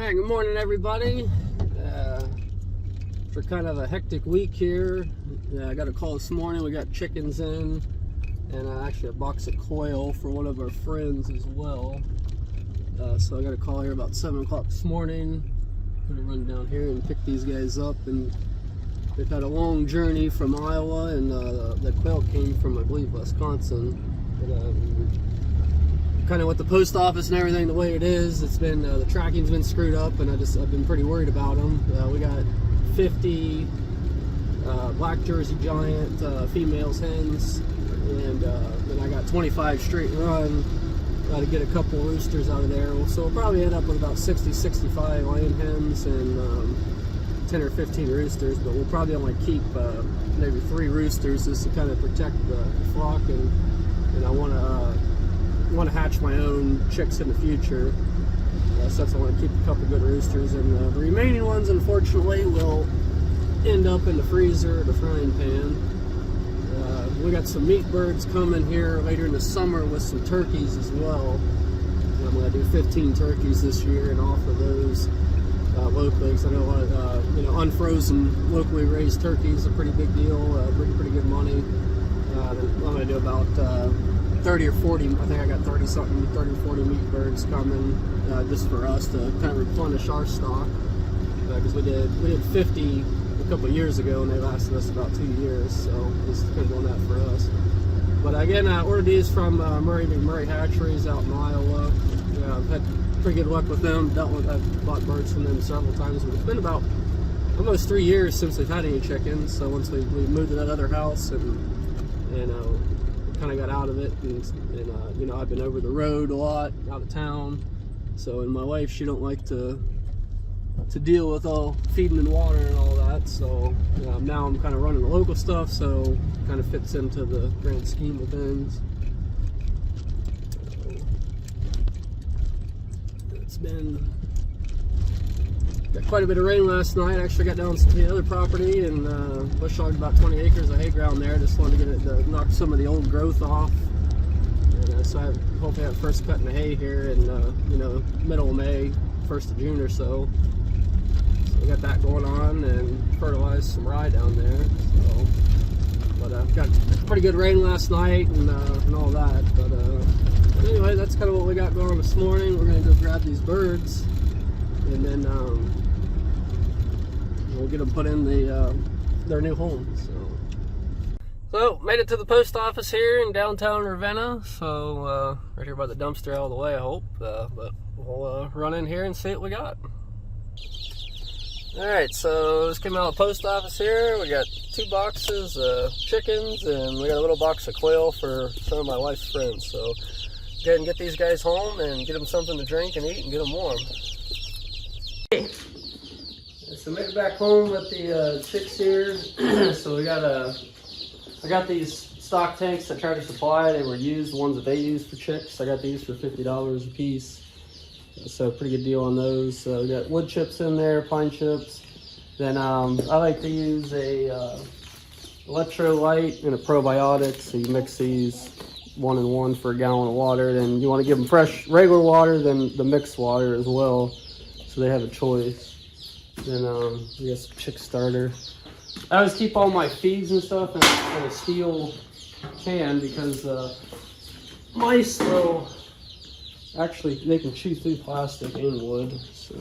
Alright, good morning everybody. For kind of a hectic week here, I got a call this morning. We got chickens in and actually a box of quail for one of our friends as well. So I got a call here about 7 o'clock this morning. I'm gonna run down here and pick these guys up, and they've had a long journey from Iowa, and the quail came from, I believe, Wisconsin. But, kind of with the post office and everything the way it is, it's been the tracking's been screwed up, and I've been pretty worried about them. We got 50 black Jersey giant females hens, and then I got 25 straight run. Got to get a couple roosters out of there, so we'll probably end up with about 60-65 laying hens and 10 or 15 roosters, but we'll probably only keep maybe 3 roosters just to kind of protect the flock, and I want to hatch my own chicks in the future. So that's, I want to keep a couple good roosters, and the remaining ones, unfortunately, will end up in the freezer or the frying pan. We got some meat birds coming here later in the summer with some turkeys as well. I'm going to do 15 turkeys this year and offer those locally, because I know a lot of unfrozen, locally raised turkeys are a pretty big deal, pretty good money. I'm going to do about 30 or 40, I think I got 30 or 40 meat birds coming just for us to kind of replenish our stock, because we did 50 a couple of years ago and they lasted us about 2 years, so it's kind of doing that for us. But again, I ordered these from Murray McMurray Hatcheries out in Iowa. I've had pretty good luck with them. I've bought birds from them several times, but it's been about almost 3 years since we've had any chickens. So once we moved to that other house and kind of got out of it, and I've been over the road a lot, out of town. So, and my wife, she don't like to deal with all feeding and water and all that. So now I'm kind of running the local stuff, so kind of fits into the grand scheme of things. It's been got quite a bit of rain last night. Actually got down to the other property and bush hogged about 20 acres of hay ground there. Just wanted to get it to knock some of the old growth off. And so I hopefully have first cutting the hay here in middle of May, 1st of June or so. So we got that going on, and fertilized some rye down there. So, but got pretty good rain last night and all that. But anyway, that's kind of what we got going on this morning. We're gonna go grab these birds, and then we'll get them put in their new home. So made it to the post office here in downtown Ravenna. So right here by the dumpster out of the way, I hope. But we'll run in here and see what we got. All right, so this came out of the post office here. We got 2 boxes of chickens, and we got a little box of quail for some of my wife's friends. So go ahead and get these guys home and get them something to drink and eat and get them warm. So made it back home with the chicks here. So we got I got these stock tanks that Tractor Supply. They were used, ones that they use for chicks. I got these for $50 a piece. So pretty good deal on those. We got wood chips in there, pine chips. Then I like to use a electrolyte and a probiotic. So you mix these 1 and 1 for a gallon of water. Then you want to give them fresh, regular water, then the mixed water as well, so they have a choice. Then I guess chick starter. I always keep all my feeds and stuff in a steel can, because mice will actually, they can chew through plastic and wood. So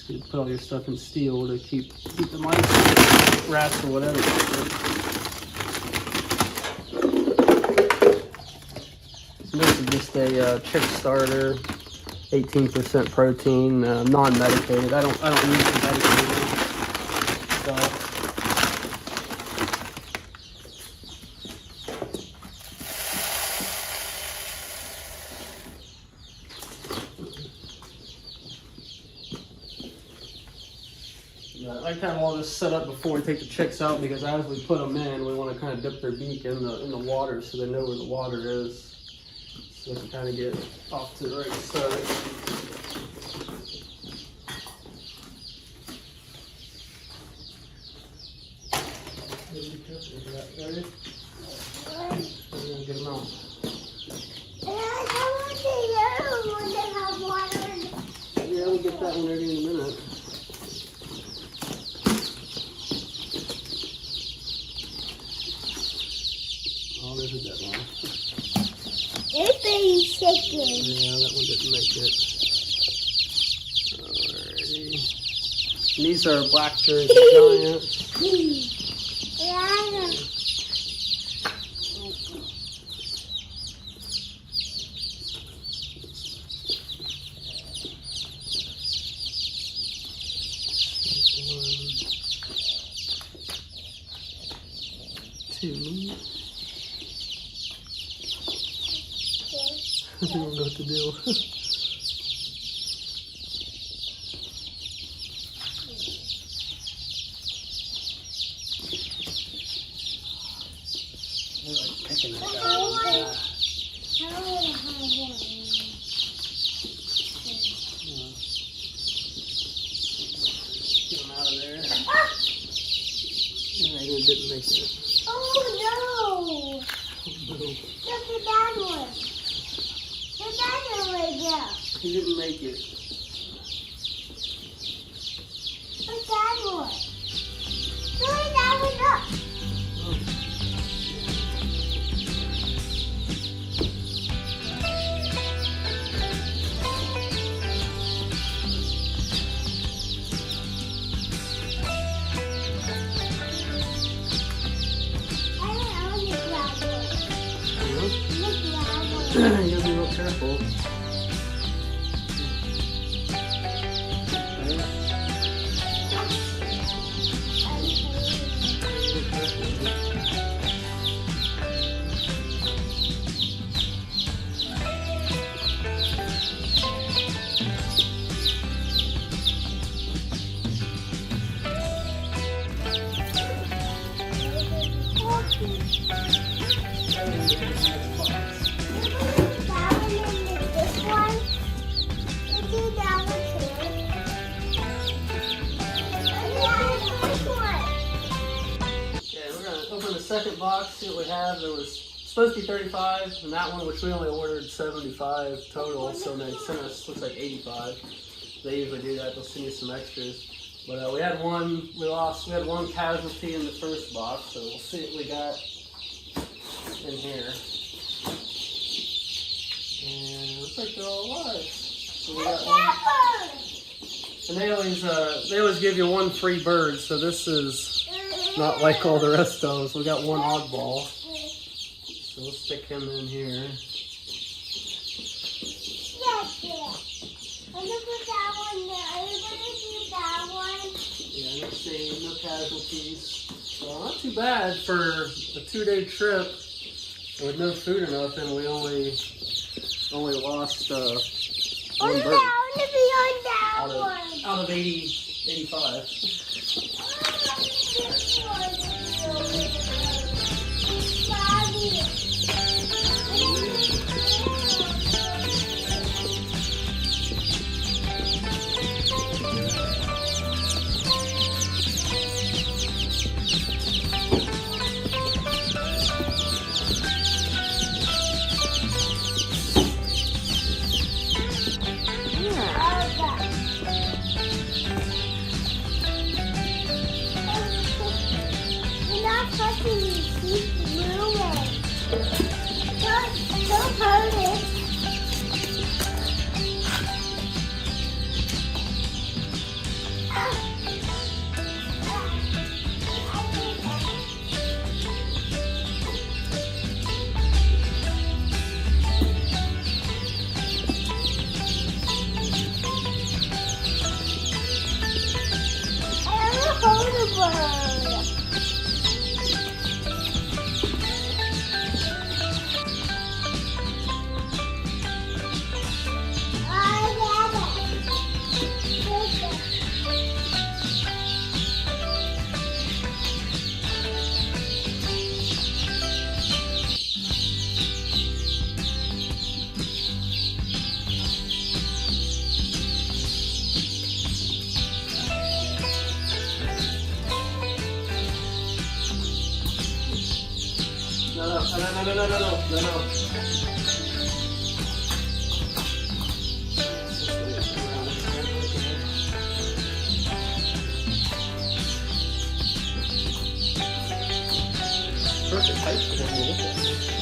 just put all your stuff in steel to keep the mice, rats, or whatever. So this is just a chick starter, 18% protein, non-medicated. I don't use the medicated stuff. I like to have all this set up before we take the chicks out, because as we put them in, we want to kind of dip their beak in the water so they know where the water is, so they can kind of get off to the right side. Ready? Get them out. Yeah, probably get that one ready in a minute. Oh, there's a dead one. It's baby chicken. Yeah, that one didn't make it. Alrighty. And these are black Jersey giants. Yeah. Two. I don't know what to do. They're like picking it out. I want to have one. Get them out of there. Yeah, it didn't make it. Oh no! Look at that one. Look at that one right there. He didn't make it. Look at that one. Look that one up. You gotta be real careful. Second box, see what we have. There was supposed to be 35, and that one, which we only ordered 75 total, so they sent us, looks like 85. They usually do that, they'll send you some extras. But we had one, we had one casualty in the first box, so we'll see what we got in here. And it looks like they're all alive. So we got one. And they always give you one free bird, so this is not like all the rest of them. So we got one oddball. So we'll stick him in here. Yeah, let's see, no casualties. Well, not too bad for a 2-day trip with no food or nothing. We only lost one bird. I want to be on that one. Out of 85. No. one to look at.